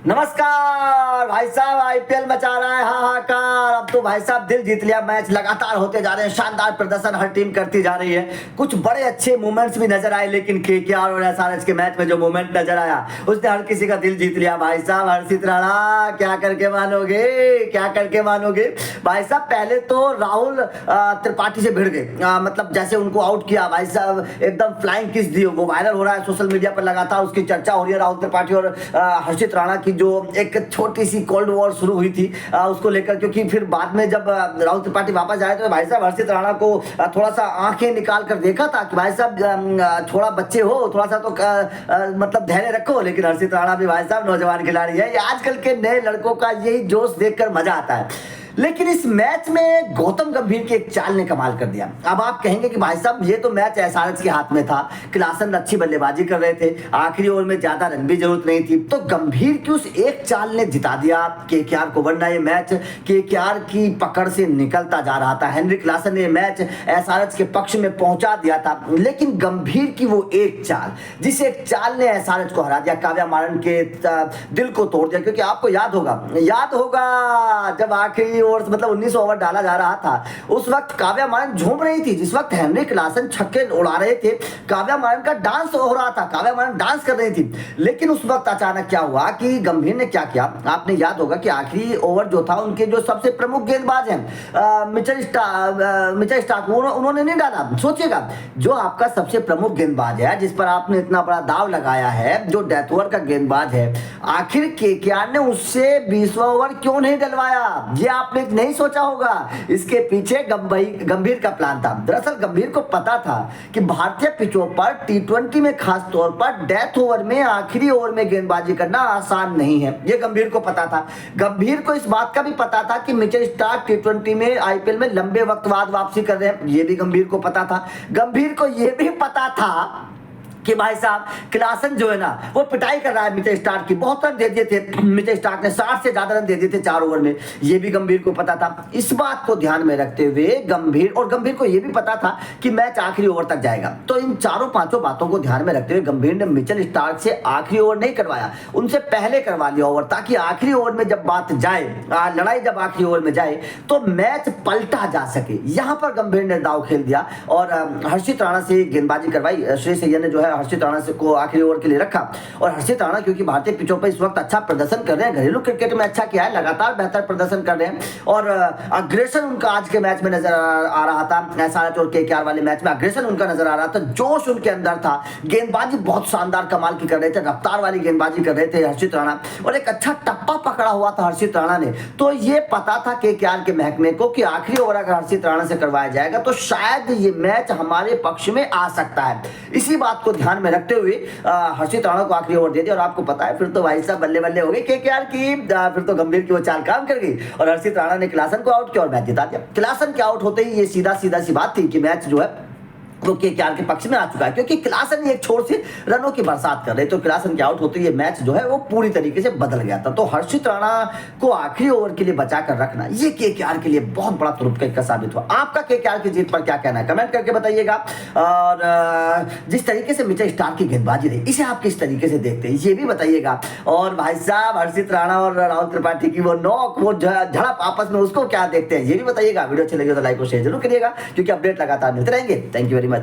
नमस्कार भाई साहब, आईपीएल मचा रहा है हाहाकार। अब तो भाई साहब दिल जीत लिया, मैच लगातार होते जा रहे हैं, शानदार प्रदर्शन हर टीम करती जा रही है। कुछ बड़े अच्छे मूवमेंट्स भी नजर आए, लेकिन केकेआर और एसआरएच के मैच में जो मूवमेंट नजर आया उसने हर किसी का दिल जीत लिया। भाई साहब हर्षित राणा क्या करके मानोगे, क्या करके मानोगे भाई साहब। पहले तो राहुल त्रिपाठी से भिड़ गए, मतलब जैसे उनको आउट किया भाई साहब, एकदम फ्लाइंग किस दी, वो वायरल हो रहा है सोशल मीडिया पर, लगातार उसकी चर्चा हो रही है। राहुल त्रिपाठी और हर्षित राणा की जो एक छोटी सी कोल्ड वॉर शुरू हुई थी उसको लेकर, क्योंकि फिर बाद में जब राहुल त्रिपाठी वापस आए तो भाई साहब हर्षित राणा को थोड़ा सा आंखें निकाल कर देखा था कि भाई साहब थोड़ा बच्चे हो, थोड़ा सा तो मतलब धैर्य रखो। लेकिन हर्षित राणा भी भाई साहब नौजवान खिलाड़ी है, ये आजकल के नए लड़कों का यही जोश देखकर मजा आता है। लेकिन इस मैच में गौतम गंभीर की एक चाल ने कमाल कर दिया। अब आप कहेंगे कि भाई साहब ये तो मैच एसआरएच के हाथ में था, क्लासन अच्छी बल्लेबाजी कर रहे थे, आखिरी ओवर में ज्यादा रन भी जरूरत नहीं थी, तो गंभीर की उस एक चाल ने जिता दिया केकेआर को। वरना ये मैच केकेआर की पकड़ से निकलता जा रहा था। हेनरी क्लासन ने मैच एसआरएच के पक्ष में पहुंचा दिया था, लेकिन गंभीर की वो एक चाल, जिस एक चाल ने एसआरएच को हरा दिया, काव्या मारन के दिल को तोड़ दिया। क्योंकि आपको याद होगा जब आखिरी ओवर मतलब 19 ओवर डाला जा रहा था, उस वक्त काव्या मारन झूम रही थी। जिस वक्त हेनरी क्लासन छक्के उड़ा रहे थे, काव्या मारन का डांस हो रहा था, काव्या मारन डांस कर रही थी। लेकिन उस वक्त अचानक क्या हुआ कि गंभीर ने क्या किया, आपने याद होगा कि आखिरी ओवर जो था, उनके जो सबसे प्रमुख गेंदबाज हैं मिचेल स्टार्क, उन्होंने नहीं डाला। सोचिएगा, जो आपका सबसे प्रमुख गेंदबाज है, जिस पर आपने इतना बड़ा दाव लगाया है, जो डेथ ओवर का गेंदबाज है, आखिर केकेआर ने उससे 20वां ओवर क्यों नहीं डलवाया? ये आपने नहीं सोचा होगा। इसके पीछे गंभीर का प्लान था। दरअसल गंभीर को पता था कि भारतीय पिचों पर टी20 में खास तौर पर डेथ ओवर में आखिरी ओवर में गेंदबाजी करना आसान नहीं है, ये गंभीर को पता था। गंभीर को इस बात का भी पता था कि मिचेल स्टार्क टी20 में आईपीएल में लंबे वक्त बाद वापसी कर रहे हैं, ये भी गंभीर को पता था। गंभीर को यह भी पता था कि भाई साहब क्लासन जो है ना, वो पिटाई कर रहा है मिचेल स्टार्क की, बहुत रन दे दिए थे मिचेल स्टार्क ने, 60 से ज्यादा रन दे दिए थे 4 ओवर में, ये भी गंभीर को पता था। इस बात को ध्यान में रखते हुए गंभीर को यह भी पता था कि मैच आखिरी ओवर तक जाएगा। तो इन चारों पांचों बातों को ध्यान में रखते हुए गंभीर ने मिचेल स्टार्क से आखिरी ओवर नहीं करवाया, उनसे पहले करवा लिया ओवर, ताकि आखिरी ओवर में जब बात जाए, लड़ाई जब आखिरी ओवर में जाए तो मैच पलटा जा सके। यहां पर गंभीर ने दाव खेल दिया और हर्षित राणा से गेंदबाजी करवाई। श्रेयस अय्यर ने जो है हर्षित राणा से को आखिरी ओवर के लिए रखा, और हर्षित राणा क्योंकि भारतीय पिचों पर इस वक्त अच्छा प्रदर्शन कर रहे हैं, घरेलू क्रिकेट में अच्छा किया है, लगातार बेहतर प्रदर्शन कर रहे हैं, और अग्रेशन उनका आज के मैच में नजर आ रहा था। एसआरएच और केकेआर वाले मैच में अग्रेशन उनका नजर आ रहा था, जोश उनके अंदर था, गेंदबाजी बहुत शानदार कमाल की कर रहे थे, रफ्तार वाली गेंदबाजी कर रहे थे हर्षित राणा, और एक अच्छा टप्पा पकड़ा हुआ था हर्षित राणा ने। तो ये पता था केकेआर के महकमे को कि आखिरी ओवर अगर हर्षित राणा से करवाया जाएगा तो शायद ये मैच हमारे पक्ष में आ सकता है। इसी बात को ध्यान में रखते हुए हर्षित राणा को आखिरी ओवर दे दिया, और आपको पता है फिर तो भाई साहब बल्ले बल्ले हो गई केकेआर की। फिर तो गंभीर की वो चाल काम कर गई और हर्षित राणा ने क्लासन को आउट किया और मैच जिता दिया। क्लासन के आउट होते ही ये सीधा सी बात थी कि मैच जो है वो केकेआर के पक्ष में आ चुका है, क्योंकि क्लासन एक छोर से रनों की बरसात कर रहे, तो क्लासन के आउट होते ये मैच जो है वो पूरी तरीके से बदल गया था। तो हर्षित राणा को आखिरी ओवर के लिए बचा कर रखना, ये केकेआर के लिए बहुत बड़ा तुरुप का साबित हुआ। आपका केकेआर की जीत पर क्या कहना है, कमेंट करके बताइएगा। और जिस तरीके से मिचेल स्टार्क की गेंदबाजी रही, इसे आप किस तरीके से देखते हैं ये भी बताइएगा। और भाई साहब हर्षित राणा और राहुल त्रिपाठी की वो नॉक, वो झड़प आपस में, उसको क्या देखते हैं ये भी बताइएगा। वीडियो अच्छी लगी तो लाइक और शेयर जरूर करिएगा, क्योंकि अपडेट लगातार मिलते रहेंगे। Thank you very much.